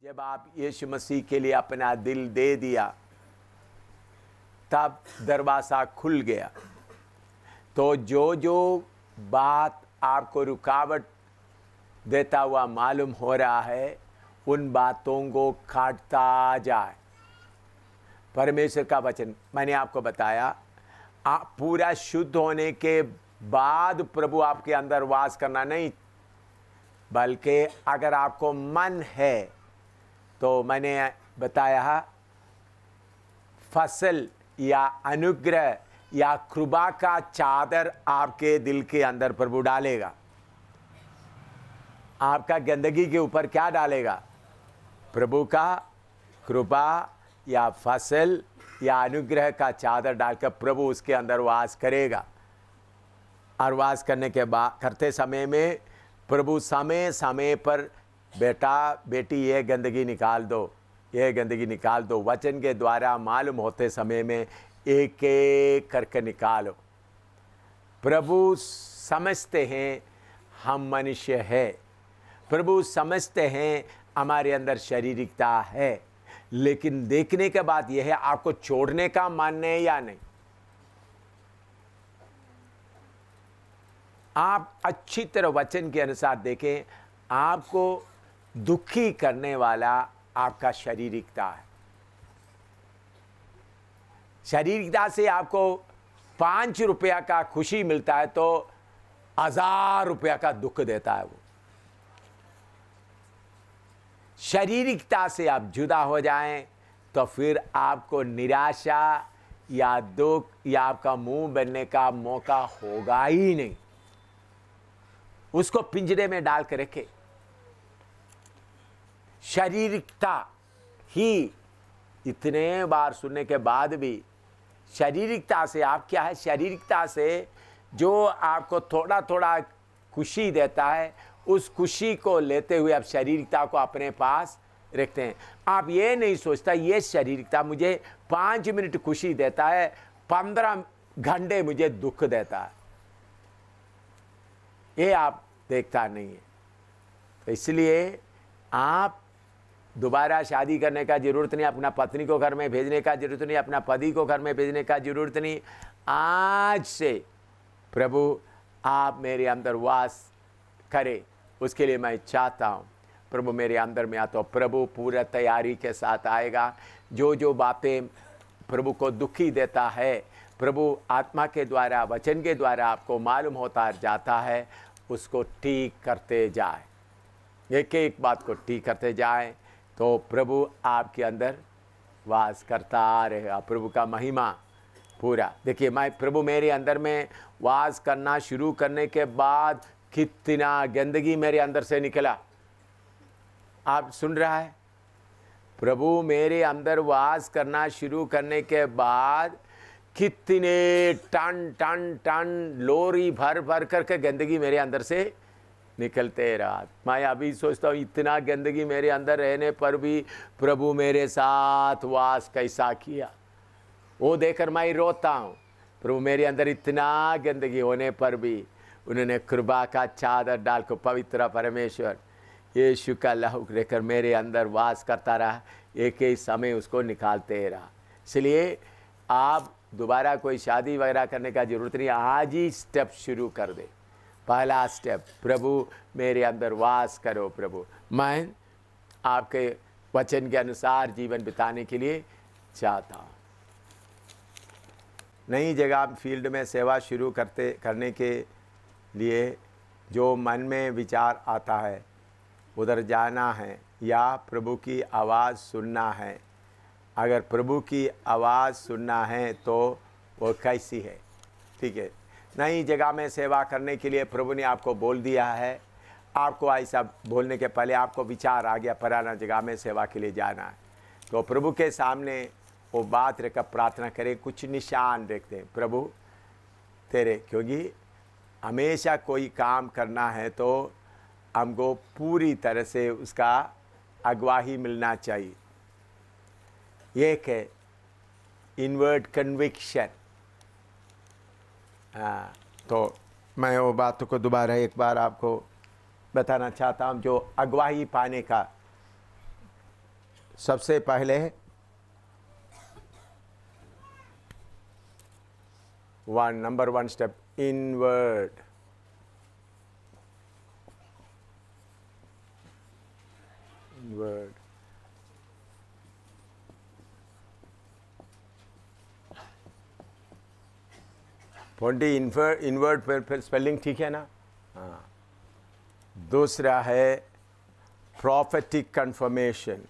जब आप यीशु मसीह के लिए अपना दिल दे दिया तब दरवाज़ा खुल गया। तो जो जो बात आपको रुकावट देता हुआ मालूम हो रहा है उन बातों को काटता जाए। परमेश्वर का वचन मैंने आपको बताया, आप पूरा शुद्ध होने के बाद प्रभु आपके अंदर वास करना नहीं, बल्कि अगर आपको मन है तो मैंने बताया फसल या अनुग्रह या कृपा का चादर आपके दिल के अंदर प्रभु डालेगा। आपका गंदगी के ऊपर क्या डालेगा? प्रभु का कृपा या फसल या अनुग्रह का चादर डालकर प्रभु उसके अंदर वास करेगा। और वास करने के बाद करते समय में प्रभु समय समय पर बेटा बेटी ये गंदगी निकाल दो, ये गंदगी निकाल दो, वचन के द्वारा मालूम होते समय में एक एक करके निकालो। प्रभु समझते हैं हम मनुष्य है, प्रभु समझते हैं हमारे अंदर शारीरिकता है, लेकिन देखने के बाद यह है आपको छोड़ने का मन है या नहीं। आप अच्छी तरह वचन के अनुसार देखें, आपको दुखी करने वाला आपका शारीरिकता है। शारीरिकता से आपको 5 रुपया का खुशी मिलता है तो 1000 रुपया का दुख देता है वो। शारीरिकता से आप जुदा हो जाएं तो फिर आपको निराशा या दुख या आपका मुंह बनने का मौका होगा ही नहीं। उसको पिंजरे में डाल कर रखे। शारीरिकता ही इतने बार सुनने के बाद भी शारीरिकता से आप क्या है? शारीरिकता से जो आपको थोड़ा थोड़ा खुशी देता है उस खुशी को लेते हुए आप शारीरिकता को अपने पास रखते हैं। आप ये नहीं सोचता ये शारीरिकता मुझे 5 मिनट खुशी देता है, 15 घंटे मुझे दुख देता है, ये आप देखता नहीं है। तो इसलिए आप दोबारा शादी करने का जरूरत नहीं, अपना पत्नी को घर में भेजने का जरूरत नहीं, अपना पति को घर में भेजने का जरूरत नहीं। आज से प्रभु आप मेरे अंदर वास करे, उसके लिए मैं चाहता हूँ। प्रभु मेरे अंदर में आता, प्रभु पूरा तैयारी के साथ आएगा। जो जो बातें प्रभु को दुखी देता है, प्रभु आत्मा के द्वारा वचन के द्वारा आपको मालूम होता जाता है, उसको ठीक करते जाए। एक एक बात को ठीक करते जाए तो प्रभु आपके अंदर वास करता रहेगा। प्रभु का महिमा पूरा देखिए। मैं प्रभु मेरे अंदर में वास करना शुरू करने के बाद कितना गंदगी मेरे अंदर से निकला, आप सुन रहा है? प्रभु मेरे अंदर वास करना शुरू करने के बाद कितने टन टन टन लोरी भर भर करके गंदगी मेरे अंदर से निकलते रहा। मैं अभी सोचता हूँ इतना गंदगी मेरे अंदर रहने पर भी प्रभु मेरे साथ वास कैसा किया, वो देखकर मैं रोता हूँ। प्रभु मेरे अंदर इतना गंदगी होने पर भी उन्होंने कृपा का चादर डालकर पवित्र परमेश्वर यीशु का लहू लेकर मेरे अंदर वास करता रहा, एक ही समय उसको निकालते रहा। इसलिए आप दोबारा कोई शादी वगैरह करने का जरूरत नहीं, आज ही स्टेप शुरू कर दे। पहला स्टेप, प्रभु मेरे अंदर वास करो। प्रभु मैं आपके वचन के अनुसार जीवन बिताने के लिए चाहता हूँ। नई जगह फील्ड में सेवा शुरू करने के लिए जो मन में विचार आता है उधर जाना है या प्रभु की आवाज़ सुनना है। अगर प्रभु की आवाज़ सुनना है तो वो कैसी है? ठीक है, नई जगह में सेवा करने के लिए प्रभु ने आपको बोल दिया है। आपको ऐसा बोलने के पहले आपको विचार आ गया पुराना जगह में सेवा के लिए जाना है, तो प्रभु के सामने वो बात रखकर प्रार्थना करें, कुछ निशान रखते हैं प्रभु तेरे, क्योंकि हमेशा कोई काम करना है तो हमको पूरी तरह से उसका अगवाही मिलना चाहिए। एक है इनवर्ड कन्विक्शन। हाँ, तो मैं वो बातों को दोबारा एक बार आपको बताना चाहता हूँ। जो अगवाही पाने का सबसे पहले number one step inward. Inward pointy inward पर स्पेलिंग ठीक है ना? हाँ। दूसरा है प्रॉफेटिक कंफर्मेशन।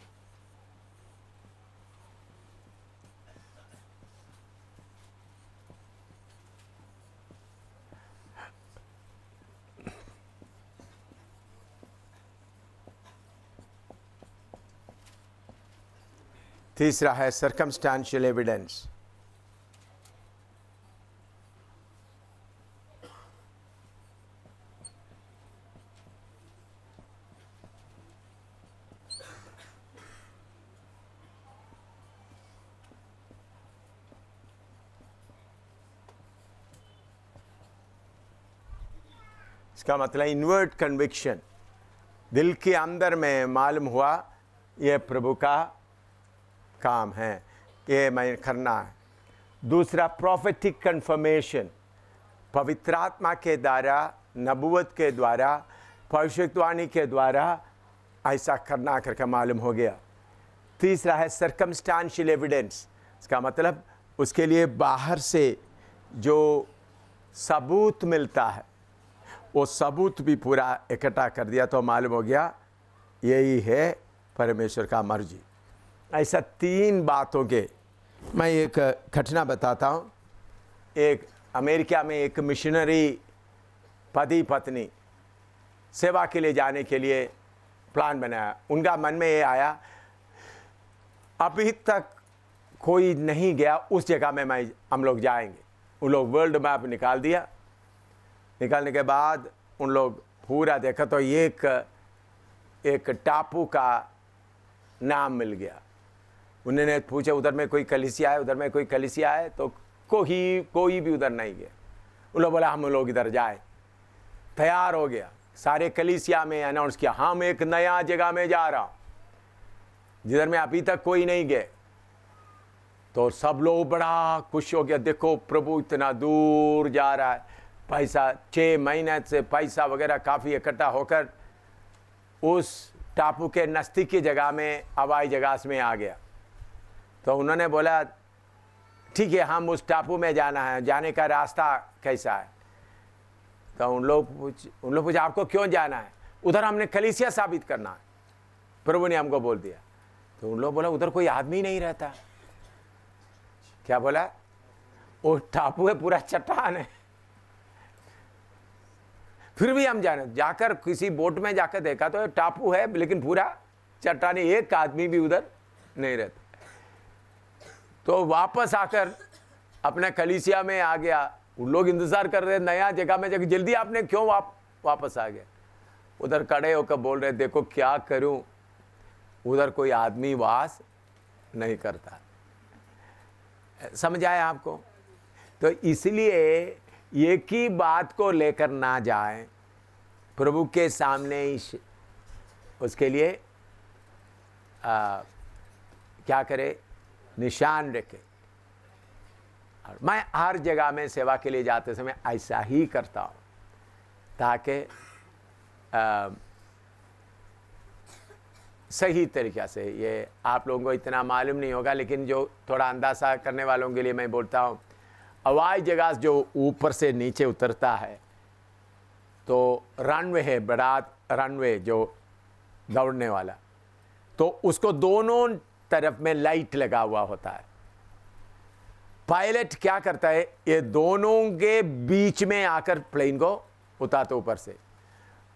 तीसरा है सर्कमस्टेंशियल एविडेंस। इसका मतलब इनवर्ट कन्विक्शन, दिल के अंदर में मालूम हुआ ये प्रभु का काम है, ये मैं करना है। दूसरा प्रॉफेटिक कंफर्मेशन, पवित्र आत्मा के द्वारा, नबूवत के द्वारा, भविष्यवाणी के द्वारा ऐसा करना करके मालूम हो गया। तीसरा है सर्कमस्टेंशियल एविडेंस, इसका मतलब उसके लिए बाहर से जो सबूत मिलता है वो सबूत भी पूरा इकट्ठा कर दिया तो मालूम हो गया यही है परमेश्वर का मर्जी। ऐसा तीन बातों के मैं एक घटना बताता हूँ। एक अमेरिका में एक मिशनरी पति पत्नी सेवा के लिए जाने के लिए प्लान बनाया। उनका मन में ये आया अभी तक कोई नहीं गया उस जगह में हम लोग जाएंगे। उन लोग वर्ल्ड मैप निकाल दिया। निकालने के बाद उन लोग पूरा देखा तो एक टापू का नाम मिल गया। उन्होंने पूछा उधर में कोई कलीसिया है, उधर में कोई कलीसिया है, तो कोई भी उधर नहीं गया। उन लोग बोला हम लोग इधर जाए। तैयार हो गया, सारे कलीसिया में अनाउंस किया हम एक नया जगह में जा रहा हूँ जिधर में अभी तक कोई नहीं गए। तो सब लोग बड़ा खुश हो गया, देखो प्रभु इतना दूर जा रहा है। पैसा 6 महीने से पैसा वगैरह काफ़ी इकट्ठा होकर उस टापू के नज़दीकी जगह में हवाई जहाज में आ गया। तो उन्होंने बोला ठीक है हम उस टापू में जाना है, जाने का रास्ता कैसा है? तो उन लोग पूछा आपको क्यों जाना है? उधर हमने कलीसिया साबित करना है, प्रभु ने हमको बोल दिया। तो उन लोग बोला उधर कोई आदमी नहीं रहता। क्या बोला? वो टापू है पूरा चट्टान है। फिर भी हम जाकर किसी बोट में जाकर देखा तो टापू है लेकिन पूरा चट्टान, एक आदमी भी उधर नहीं रहता। तो वापस आकर अपने कलीसिया में आ गया। उन लोग इंतजार कर रहे नया जगह में, जल्दी आपने क्यों वापस आ गया? उधर खड़े होकर बोल रहे देखो क्या करूं, उधर कोई आदमी वास नहीं करता। समझ आया आपको? तो इसलिए एक ही बात को लेकर ना जाए, प्रभु के सामने उसके लिए क्या करे, निशान रखे। और मैं हर जगह में सेवा के लिए जाते समय ऐसा ही करता हूँ ताकि सही तरीक़े से, ये आप लोगों को इतना मालूम नहीं होगा लेकिन जो थोड़ा अंदाज़ा करने वालों के लिए मैं बोलता हूँ। हवाई जहाज़ जो ऊपर से नीचे उतरता है तो रनवे है, बड़ा रनवे जो दौड़ने वाला, तो उसको दोनों तरफ में लाइट लगा हुआ होता है। पायलट क्या करता है, ये दोनों के बीच में आकर प्लेन को उतारता ऊपर से।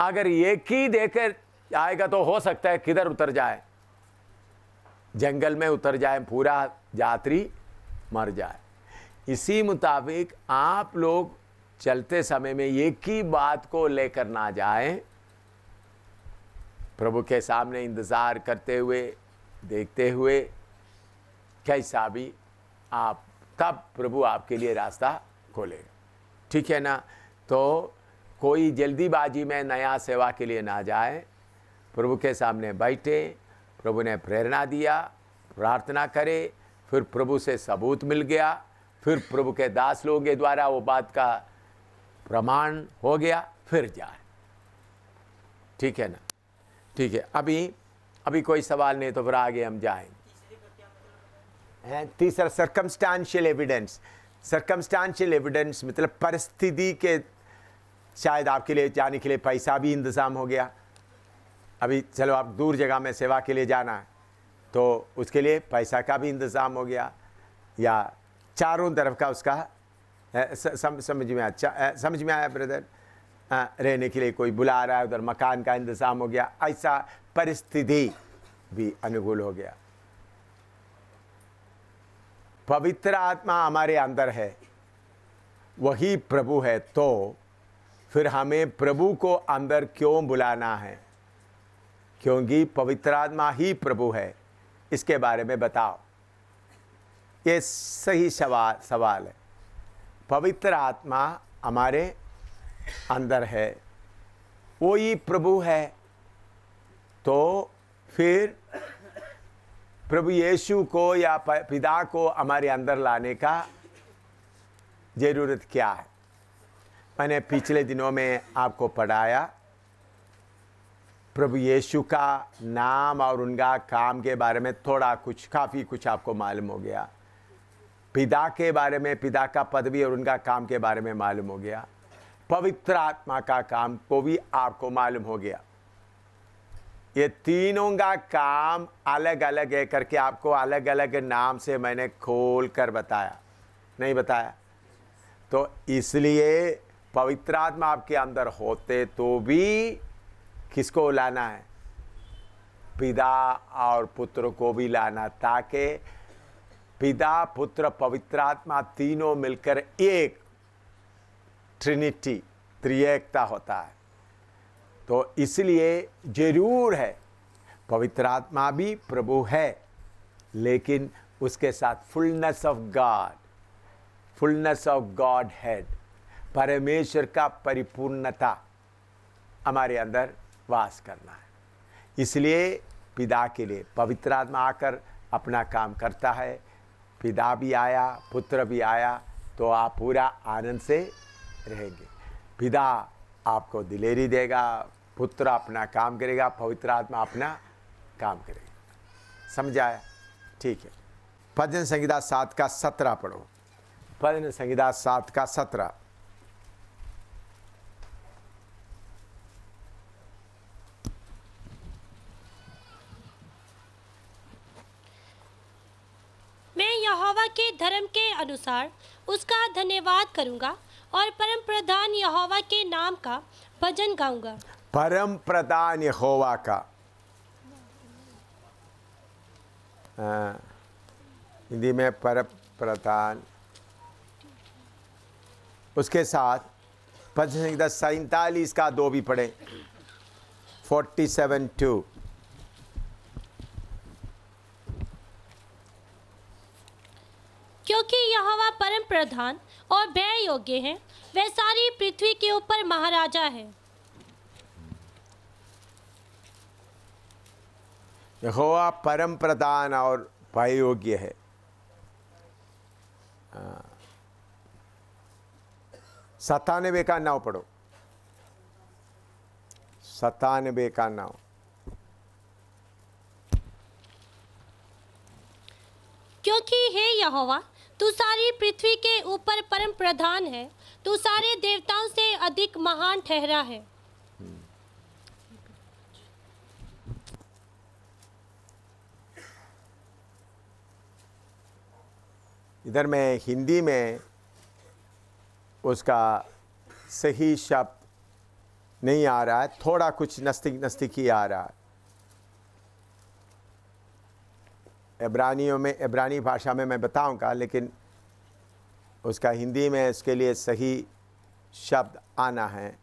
अगर एक ही देकर आएगा तो हो सकता है किधर उतर जाए, जंगल में उतर जाए, पूरा यात्री मर जाए। इसी मुताबिक आप लोग चलते समय में एक ही बात को लेकर ना जाएं, प्रभु के सामने इंतज़ार करते हुए, देखते हुए, कैसा भी आप, तब प्रभु आपके लिए रास्ता खोलेगा। ठीक है ना? तो कोई जल्दीबाजी में नया सेवा के लिए ना जाए, प्रभु के सामने बैठे प्रभु ने प्रेरणा दिया, प्रार्थना करे, फिर प्रभु से सबूत मिल गया, फिर प्रभु के दास लोगों के द्वारा वो बात का प्रमाण हो गया, फिर जाए। ठीक है ना? ठीक है, अभी कोई सवाल नहीं तो फिर आगे हम जाएंगे। तीसरा सर्कमस्टांशियल एविडेंस। सर्कमस्टांशियल एविडेंस मतलब परिस्थिति के, शायद आपके लिए जाने के लिए पैसा भी इंतज़ाम हो गया। अभी चलो आप दूर जगह में सेवा के लिए जाना है तो उसके लिए पैसा का भी इंतज़ाम हो गया, या चारों तरफ का उसका समझ में आया ब्रदर? रहने के लिए कोई बुला रहा है, उधर मकान का इंतज़ाम हो गया, ऐसा परिस्थिति भी अनुकूल हो गया। पवित्र आत्मा हमारे अंदर है, वही प्रभु है, तो फिर हमें प्रभु को अंदर क्यों बुलाना है? क्योंकि पवित्र आत्मा ही प्रभु है। इसके बारे में बताओ। ये सही सवाल है। पवित्र आत्मा हमारे अंदर है, वो ही प्रभु है, तो फिर प्रभु यीशु को या पिता को हमारे अंदर लाने का ज़रूरत क्या है? मैंने पिछले दिनों में आपको पढ़ाया, प्रभु यीशु का नाम और उनका काम के बारे में थोड़ा कुछ, काफ़ी कुछ आपको मालूम हो गया। पिता के बारे में, पिता का पदवी और उनका काम के बारे में मालूम हो गया। पवित्र आत्मा का काम को भी आपको मालूम हो गया। ये तीनों का काम अलग अलग है करके आपको अलग अलग नाम से मैंने खोल कर बताया, नहीं बताया? तो इसलिए पवित्र आत्मा आपके अंदर होते तो भी किसको लाना है? पिता और पुत्र को भी लाना, ताकि पिता, पुत्र, पवित्र आत्मा तीनों मिलकर एक ट्रिनिटी, त्रिएकता होता है। तो इसलिए जरूर है पवित्र आत्मा भी प्रभु है, लेकिन उसके साथ फुलनेस ऑफ गॉड हेड, परमेश्वर का परिपूर्णता हमारे अंदर वास करना है। इसलिए पिता के लिए पवित्र आत्मा आकर अपना काम करता है। पिता भी आया, पुत्र भी आया, तो आप पूरा आनंद से रहेंगे। पिता आपको दिलेरी देगा, पुत्र अपना काम करेगा, पवित्र आत्मा अपना काम करेगा। समझ आया? ठीक है। भजन संहिता 7 का 17 पढ़ो। भजन संहिता 7 का 17। मैं यहोवा के धर्म के अनुसार उसका धन्यवाद करूंगा और परम प्रधान यहोवा के नाम का भजन गाऊंगा। परम प्रधान यहोवा का, हिंदी में परम प्रधान, उसके साथ भजन संहिता 47 का 2 भी पढ़े। 47:2। क्योंकि यहोवा परम प्रधान और भय योग्य है, वह सारी पृथ्वी के ऊपर महाराजा है। यहोवा परम प्रधान और भय योग्य है। 97 का 9 पढ़ो। 97 का 9। क्योंकि हे यहोवा, तू सारी पृथ्वी के ऊपर परम प्रधान है, तू सारे देवताओं से अधिक महान ठहरा है। इधर मैं हिंदी में उसका सही शब्द नहीं आ रहा है, थोड़ा कुछ नस्तिकी आ रहा है। इब्रानियों में, इब्रानी भाषा में मैं बताऊंगा, लेकिन उसका हिंदी में इसके लिए सही शब्द आना है।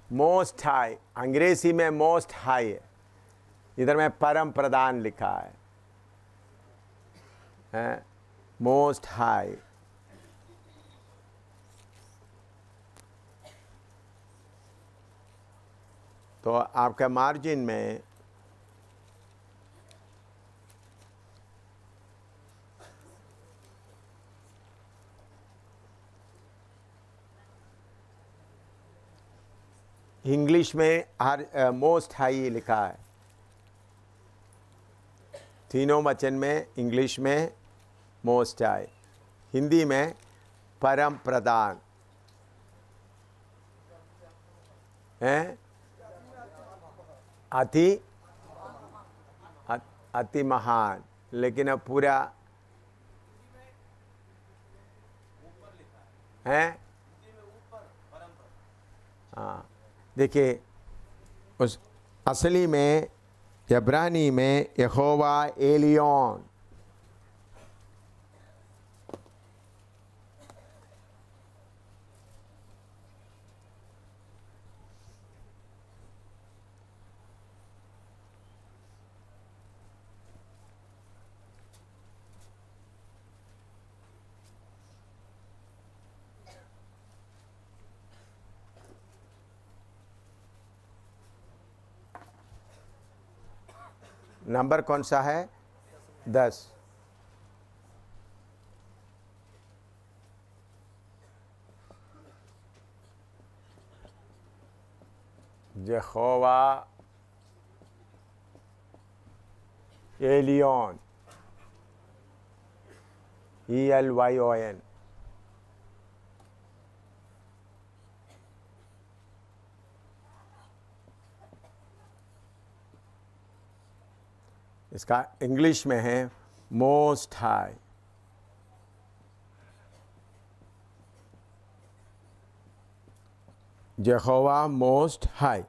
मोस्ट हाई, अंग्रेजी में मोस्ट हाई है, इधर में परम प्रधान लिखा है, मोस्ट हाई। तो आपका मार्जिन में इंग्लिश में हर मोस्ट हाई लिखा है, तीनों वचन में इंग्लिश में मोस्ट हाई, हिंदी में परम प्रधान है, अति महान। लेकिन अब पूरा है, हाँ देखिए उस असली में इब्रानी में यहोवा एलियोन, नंबर कौन सा है? 10। यहोवा एलियोन, ELYON। इसका इंग्लिश में है मोस्ट हाई। यहोवा मोस्ट हाई।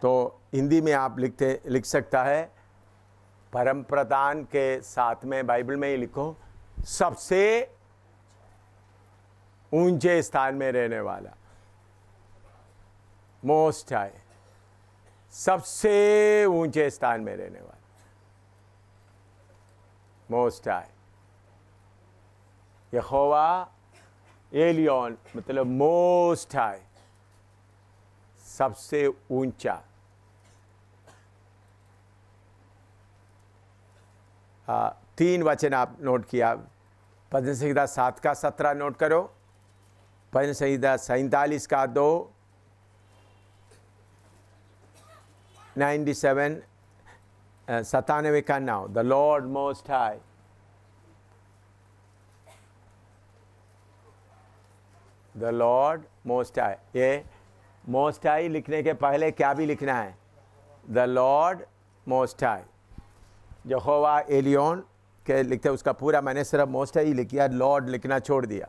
तो हिंदी में आप लिख सकता है परम प्रधान के साथ में बाइबल में ही लिखो सबसे ऊंचे स्थान में रहने वाला, मोस्ट हाई, सबसे ऊंचे स्थान में रहने वाला, मोस्ट हाई। यहोवा एलियोन मतलब मोस्ट हाई, सबसे ऊंचा। तीन वचन आप नोट किया। भजन संहिता 7 का 17 नोट करो, भजन संहिता 47 का 2, 97 97 का 9, the Lord most high. The Lord most high. ये मोस्ट हाई लिखने के पहले क्या भी लिखना है? The Lord most high. Jehovah Elyon के लिखते उसका पूरा मैंने सिर्फ मोस्ट हाई लिख दिया, लॉर्ड लिखना छोड़ दिया।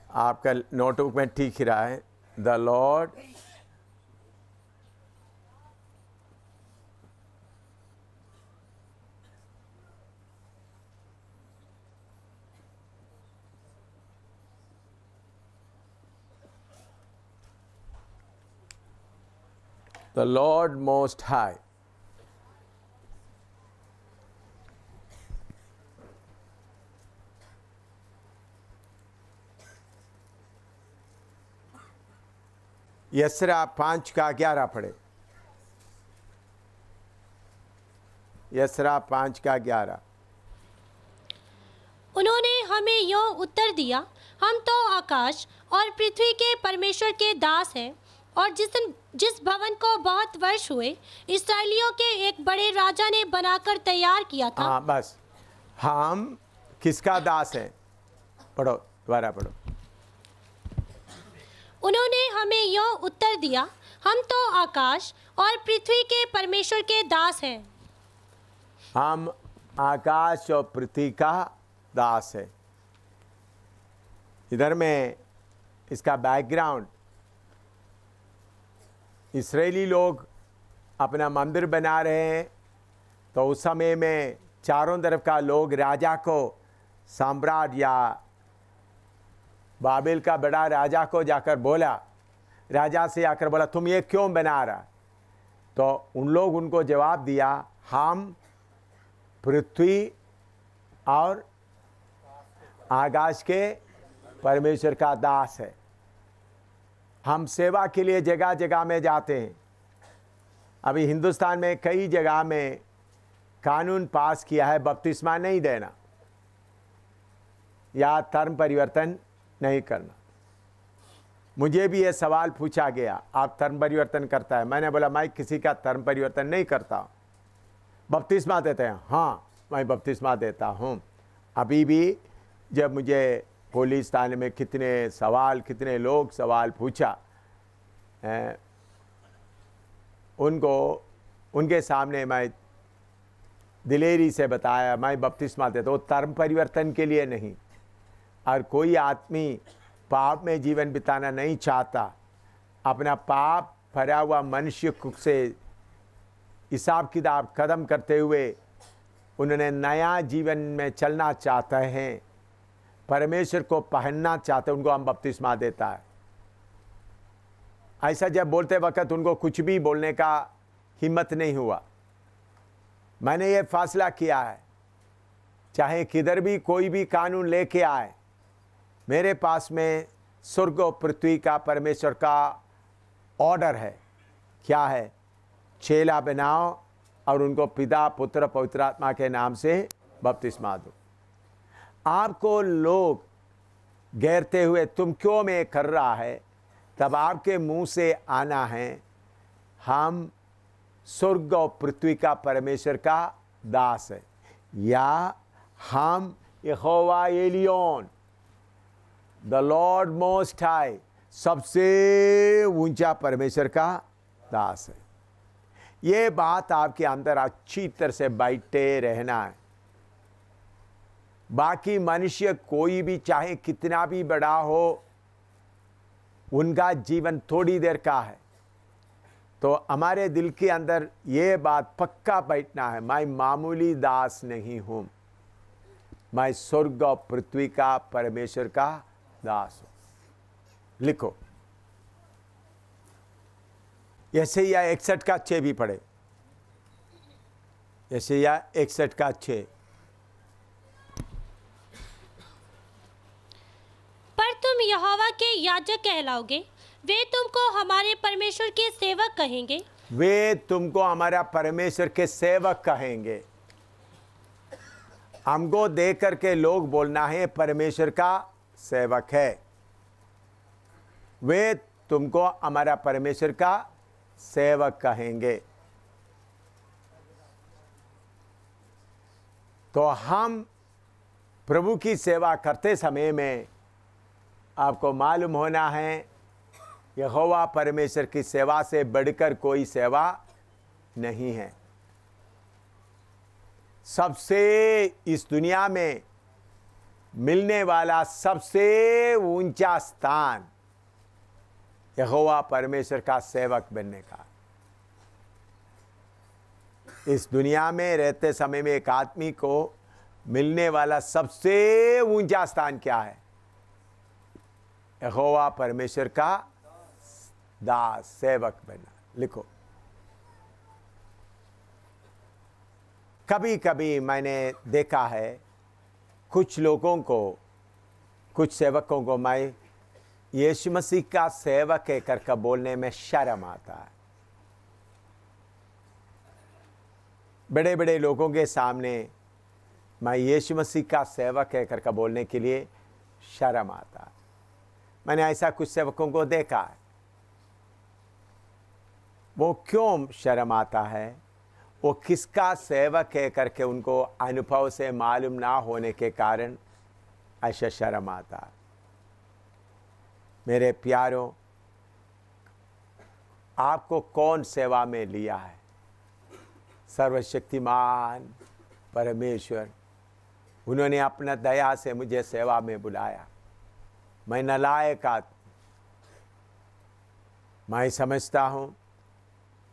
आपका नोटबुक में ठीक ही रहा है, the Lord the Lord Most High। Yusra 5 का 11 पढ़े। यसरा 5 का 11। उन्होंने हमें यों उत्तर दिया, हम तो आकाश और पृथ्वी के परमेश्वर के दास हैं, और जिस भवन को बहुत वर्ष हुए इस्राएलियों के एक बड़े राजा ने बनाकर तैयार किया था। हाँ बस, हम किसका दास हैं? पढ़ो, दोबारा पढ़ो। उन्होंने हमें यों उत्तर दिया, हम तो आकाश और पृथ्वी के परमेश्वर के दास हैं। हम आकाश और पृथ्वी का दास है। इधर में इसका बैकग्राउंड, इस्राएली लोग अपना मंदिर बना रहे हैं, तो उस समय में चारों तरफ का लोग राजा को, सम्राट या बाबिल का बड़ा राजा को जाकर बोला, राजा से आकर बोला तुम ये क्यों बना रहा? तो उन लोग उनको जवाब दिया, हम पृथ्वी और आकाश के परमेश्वर का दास है। हम सेवा के लिए जगह जगह में जाते हैं। अभी हिंदुस्तान में कई जगह में कानून पास किया है बपतिस्मा नहीं देना या धर्म परिवर्तन नहीं करना। मुझे भी ये सवाल पूछा गया, आप धर्म परिवर्तन करता है? मैंने बोला मैं किसी का धर्म परिवर्तन नहीं करता। बपतिस्मा देते हैं? हाँ, मैं बपतिस्मा देता हूँ। अभी भी जब मुझे पुलिस थाने में कितने लोग सवाल पूछा, उनके सामने मैं दिलेरी से बताया मैं बपतिस्मा देता हूँ, धर्म परिवर्तन के लिए नहीं। और कोई आदमी पाप में जीवन बिताना नहीं चाहता, अपना पाप भरा हुआ मनुष्य से हिसाब किताब खत्म करते हुए उन्होंने नया जीवन में चलना चाहते हैं, परमेश्वर को पहनना चाहते हैं, उनको हम बपतिस्मा देता है। ऐसा जब बोलते वक्त उनको कुछ भी बोलने का हिम्मत नहीं हुआ। मैंने ये फैसला किया है, चाहे किधर भी कोई भी कानून लेके आए, मेरे पास में स्वर्ग और पृथ्वी का परमेश्वर का ऑर्डर है। क्या है? चेला बनाओ और उनको पिता पुत्र पवित्र आत्मा के नाम से बपतिस्मा दो। आपको लोग घेरते हुए तुम क्यों में कर रहा है, तब आपके मुंह से आना है हम स्वर्ग और पृथ्वी का परमेश्वर का दास है, या हम Jehovah Elyon the Lord most high सबसे ऊंचा परमेश्वर का दास है। ये बात आपके अंदर अच्छी तरह से बैठे रहना है। बाकी मनुष्य कोई भी चाहे कितना भी बड़ा हो, उनका जीवन थोड़ी देर का है। तो हमारे दिल के अंदर ये बात पक्का बैठना है, मैं मामूली दास नहीं हूं, मैं स्वर्ग और पृथ्वी का परमेश्वर का दास हूं। लिखो यशायाह 61 का 6 भी पढ़े। यशायाह 61 का 6। पर तुम यहोवा के याजक कहलाओगे, वे तुमको हमारे परमेश्वर के सेवक कहेंगे। वे तुमको हमारा परमेश्वर के सेवक कहेंगे। हमको देख करके लोग बोलना है परमेश्वर का सेवक है। वे तुमको हमारा परमेश्वर का सेवक कहेंगे। तो हम प्रभु की सेवा करते समय में आपको मालूम होना है, यहोवा परमेश्वर की सेवा से बढ़कर कोई सेवा नहीं है। सबसे इस दुनिया में मिलने वाला सबसे ऊंचा स्थान यहोवा परमेश्वर का सेवक बनने का। इस दुनिया में रहते समय में एक आदमी को मिलने वाला सबसे ऊंचा स्थान क्या है? यहोवा परमेश्वर का दास, सेवक बनना। लिखो कभी कभी मैंने देखा है कुछ लोगों को, कुछ सेवकों को मैं यीशु मसीह का सेवक कहकर के बोलने में शर्म आता है। बड़े बड़े लोगों के सामने मैं यीशु मसीह का सेवक कहकर के बोलने के लिए शर्म आता है। मैंने ऐसा कुछ सेवकों को देखा है। वो क्यों शर्म आता है? वो किसका सेवक है करके उनको अनुभव से मालूम ना होने के कारण ऐसा शर्म आता है। मेरे प्यारों, आपको कौन सेवा में लिया है? सर्वशक्तिमान परमेश्वर, उन्होंने अपना दया से मुझे सेवा में बुलाया। मैं नालायक आदमी, मैं समझता हूँ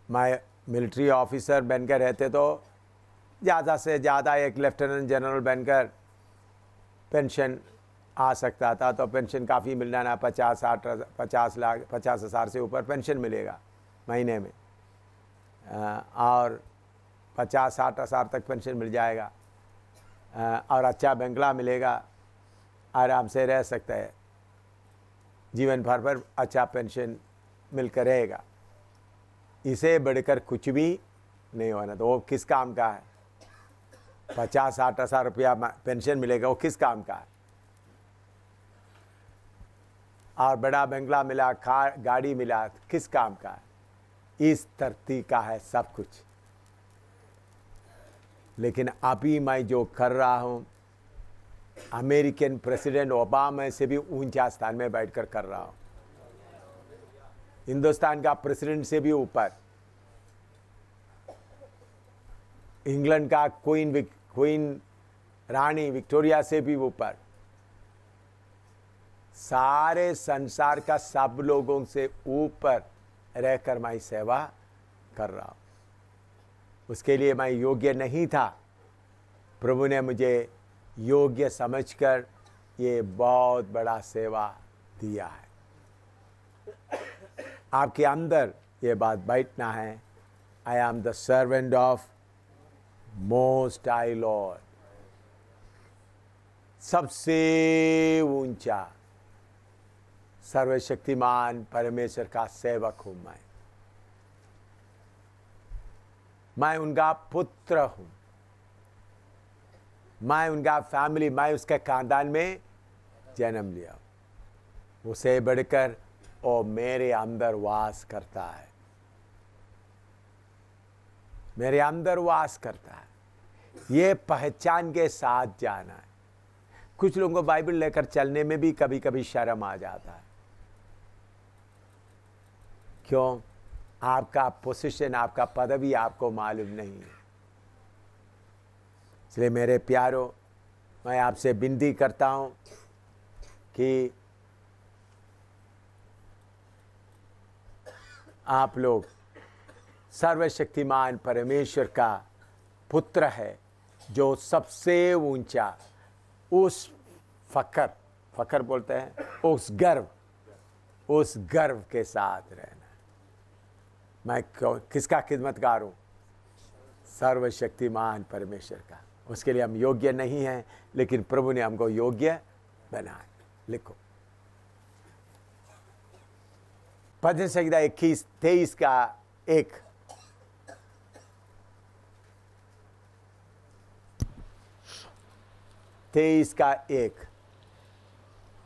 मैं मिलिट्री ऑफिसर बनकर रहते तो ज़्यादा से ज़्यादा एक लेफ्टिनेंट जनरल बनकर पेंशन आ सकता था, तो पेंशन काफ़ी मिल जाना, 50,000 से ऊपर पेंशन मिलेगा महीने में, और 50,000-60,000 तक पेंशन मिल जाएगा, और अच्छा बंगला मिलेगा, आराम से रह सकता है, जीवन भर पर अच्छा पेंशन मिलकर रहेगा। इसे बढ़कर कुछ भी नहीं होना, तो वो किस काम का है? 50,000-60,000 रुपया पेंशन मिलेगा, वो किस काम का है? और बड़ा बंगला मिला, गाड़ी मिला, किस काम का है? इस धरती का है सब कुछ। लेकिन अभी मैं जो कर रहा हूँ, अमेरिकन प्रेसिडेंट ओबामा से भी ऊंचा स्थान में बैठकर कर रहा हूँ, हिंदुस्तान का प्रेसिडेंट से भी ऊपर, इंग्लैंड का क्वीन रानी विक्टोरिया से भी ऊपर, सारे संसार का सब लोगों से ऊपर रहकर मैं सेवा कर रहा हूँ। उसके लिए मैं योग्य नहीं था, प्रभु ने मुझे योग्य समझकर ये बहुत बड़ा सेवा दिया है। आपके अंदर ये बात बैठना है, I am the servant of most high Lord, सबसे ऊंचा सर्वशक्तिमान परमेश्वर का सेवक हूं मैं उनका पुत्र हूं, मैं उनका फैमिली, मैं उसके खानदान में जन्म लिया। उसे बढ़कर वो मेरे अंदर वास करता है, मेरे अंदर वास करता है। ये पहचान के साथ जाना है। कुछ लोगों को बाइबल लेकर चलने में भी कभी कभी शर्म आ जाता है। क्यों? आपका पोजीशन, आपका पदवी आपको मालूम नहीं है। इसलिए मेरे प्यारों, मैं आपसे विनती करता हूं कि आप लोग सर्वशक्तिमान परमेश्वर का पुत्र है, जो सबसे ऊंचा, उस फकर बोलते हैं, उस गर्व के साथ रहना। मैं किसका खिदमतगार हूं? सर्वशक्तिमान परमेश्वर का। उसके लिए हम योग्य नहीं हैं, लेकिन प्रभु ने हमको योग्य बनाया। लिखो भजन संहिता 21-23 का 1।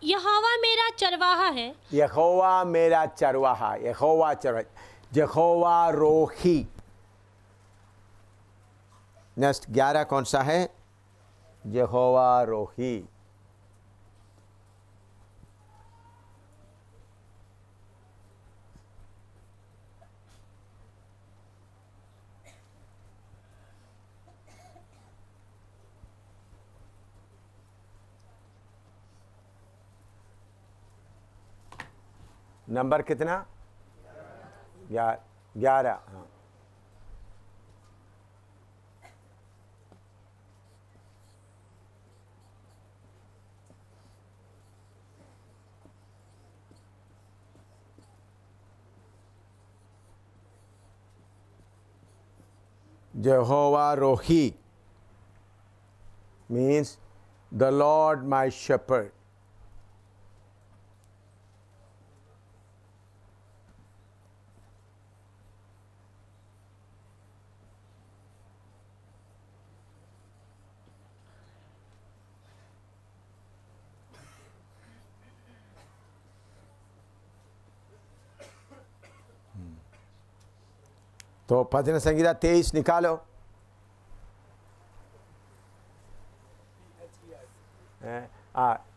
यहोवा मेरा चरवाहा है, यहोवा मेरा चरवाहा, यहोवा रोही। नेक्स्ट 11 कौन सा है? यहोवा रोही। नंबर कितना? 11। हाँ, Jehovah Rohi means the Lord my shepherd. तो भजन संहिता 23 निकालो।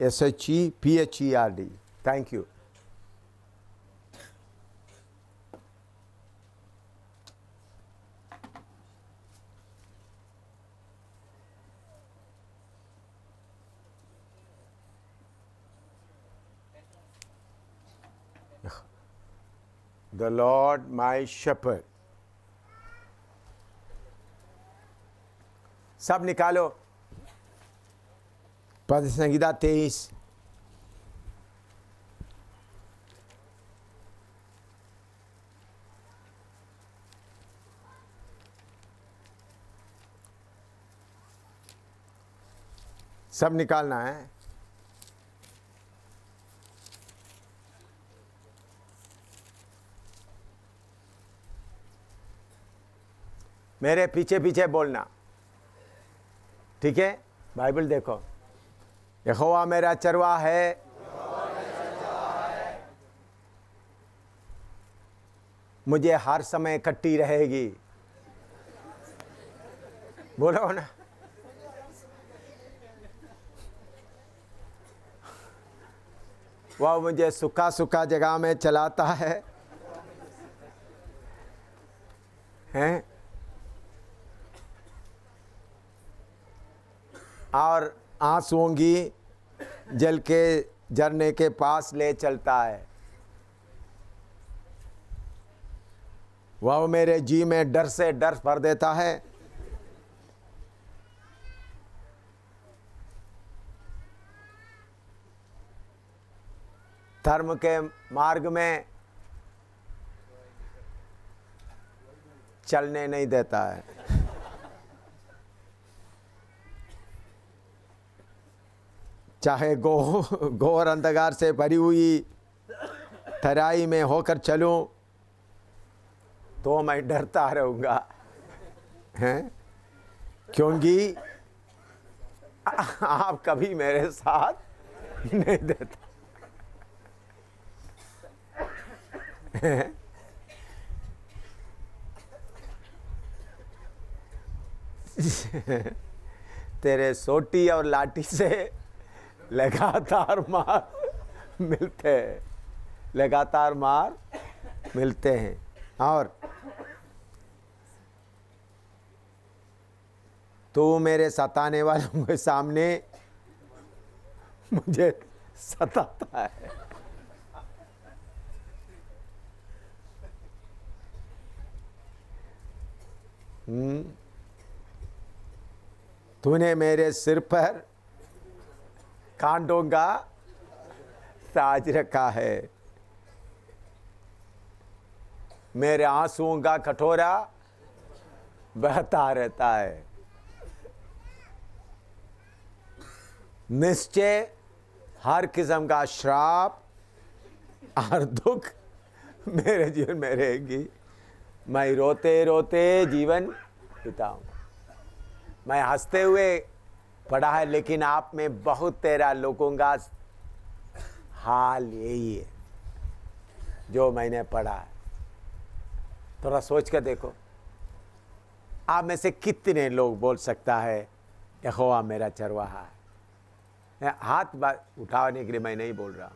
SHEPHERD। Thank you. The Lord my shepherd। सब निकालो। भजन संहिता 23 सब निकालना है। मेरे पीछे पीछे बोलना, ठीक है? बाइबल देखो, यहोवा मेरा चरवाहा है, मुझे हर समय इकट्ठी रहेगी। बोलो ना, वह मुझे सूखा सूखा जगह में चलाता है, हैं? और आंसुओं की जल के झरने के पास ले चलता है। वह मेरे जी में डर से डर भर देता है। धर्म के मार्ग में चलने नहीं देता है। चाहे घोर अंधकार से भरी हुई तराई में होकर चलूं तो मैं डरता रहूंगा, हैं? क्योंकि आप कभी मेरे साथ नहीं देते। तेरे सोटी और लाठी से लगातार मार मिलते हैं, लगातार मार मिलते हैं। और तू मेरे सताने वालों के सामने मुझे सताता है। तूने मेरे सिर पर कांटों का ताज रखा है, मेरे आंसुओं का कटोरा बहता रहता है। निश्चय हर किस्म का श्राप और दुख मेरे जीवन में रहेगी। मैं रोते रोते जीवन बिताऊंगा। मैं हंसते हुए पढ़ा है, लेकिन आप में बहुत तेरा लोगों का हाल यही है जो मैंने पढ़ा है। थोड़ा सोच कर देखो, आप में से कितने लोग बोल सकता है यहोवा मेरा चरवाहा है? हाथ उठाने के लिए मैं नहीं बोल रहा।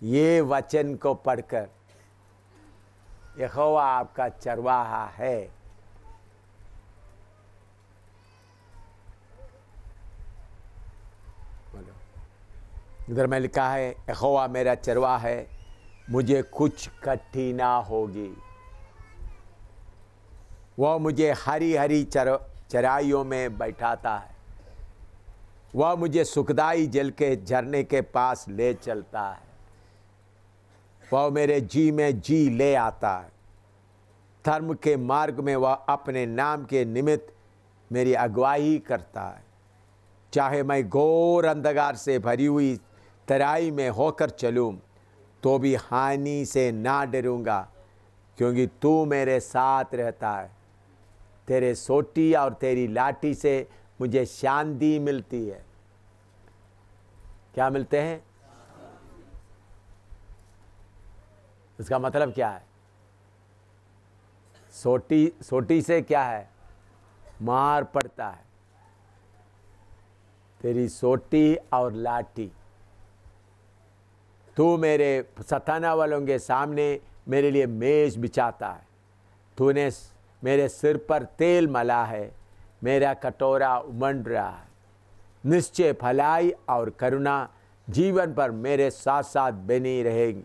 ये वचन को पढ़कर यहोवा आपका चरवाहा है, इधर में लिखा है यहोवा मेरा चरवाहा है, मुझे कुछ कट्ठी ना होगी। वह मुझे हरी हरी चराइयों में बैठाता है, वह मुझे सुखदाई जल के झरने के पास ले चलता है, वह मेरे जी में जी ले आता है। धर्म के मार्ग में वह अपने नाम के निमित्त मेरी अगुवाई करता है। चाहे मैं घोर अंधकार से भरी हुई तराई में होकर चलूं तो भी हानि से ना डरूंगा, क्योंकि तू मेरे साथ रहता है। तेरे सोटी और तेरी लाठी से मुझे शांति मिलती है। क्या मिलते हैं? इसका मतलब क्या है? सोटी से क्या है? मार पड़ता है। तेरी सोटी और लाठी, तू मेरे सताने वालों के सामने मेरे लिए मेज बिछाता है। तूने मेरे सिर पर तेल मला है, मेरा कटोरा उमड़ रहा है। निश्चय भलाई और करुणा जीवन पर मेरे साथ साथ बनी रहेगी,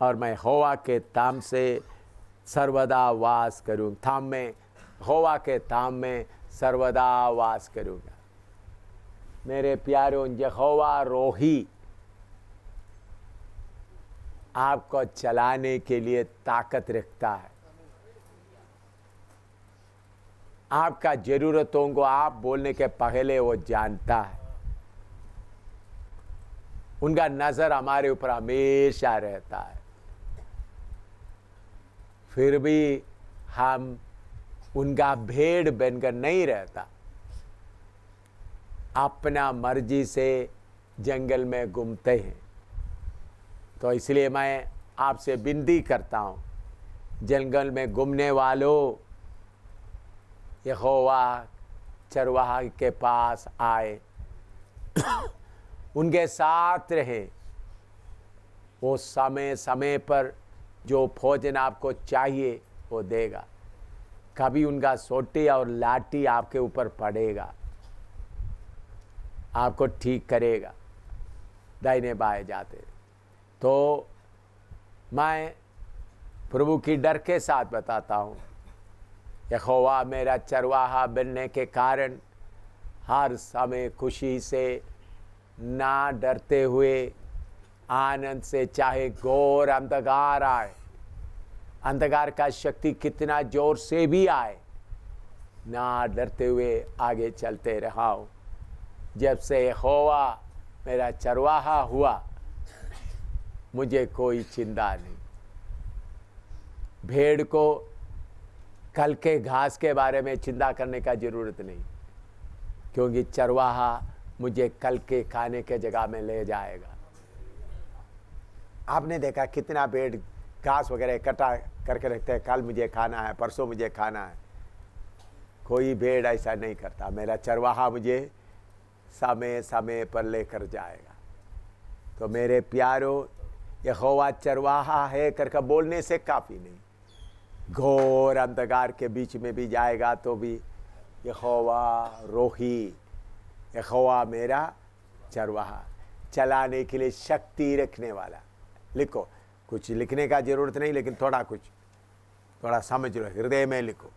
और मैं यहोवा के धाम से सर्वदा वास करूँ। धाम में, यहोवा के धाम में सर्वदा वास करूँगा। मेरे प्यारों, यहोवा रोही आपको चलाने के लिए ताकत रखता है। आपका जरूरतों को आप बोलने के पहले वो जानता है। उनका नजर हमारे ऊपर हमेशा रहता है, फिर भी हम उनका भेड़ बनकर नहीं रहता, अपना मर्जी से जंगल में घूमते हैं। तो इसलिए मैं आपसे विनती करता हूँ, जंगल में घूमने वालों, यहोवा चरवाहा के पास आए, उनके साथ रहे। वो समय समय पर जो भोजन आपको चाहिए वो देगा। कभी उनका सोटी और लाठी आपके ऊपर पड़ेगा, आपको ठीक करेगा दाहिने बाएं जाते। तो मैं प्रभु की डर के साथ बताता हूँ, यहोवा मेरा चरवाहा बनने के कारण हर समय खुशी से, ना डरते हुए, आनंद से, चाहे घोर अंधकार आए, अंधकार का शक्ति कितना जोर से भी आए, ना डरते हुए आगे चलते रहा हूँ। जब से यहोवा मेरा चरवाहा हुआ, मुझे कोई चिंता नहीं। भेड़ को कल के घास के बारे में चिंता करने का जरूरत नहीं, क्योंकि चरवाहा मुझे कल के खाने के जगह में ले जाएगा। आपने देखा कितना भेड़ घास वगैरह इकट्ठा करके रखते हैं, कल मुझे खाना है, परसों मुझे खाना है। कोई भेड़ ऐसा नहीं करता। मेरा चरवाहा मुझे समय समय पर लेकर जाएगा। तो मेरे प्यारों, यहोवा चरवाहा है करके बोलने से काफ़ी नहीं, घोर अंधकार के बीच में भी जाएगा तो भी यहोवा रोही, यहोवा मेरा चरवाहा, चलाने के लिए शक्ति रखने वाला। लिखो, कुछ लिखने का जरूरत नहीं, लेकिन थोड़ा समझ लो, हृदय में लिखो।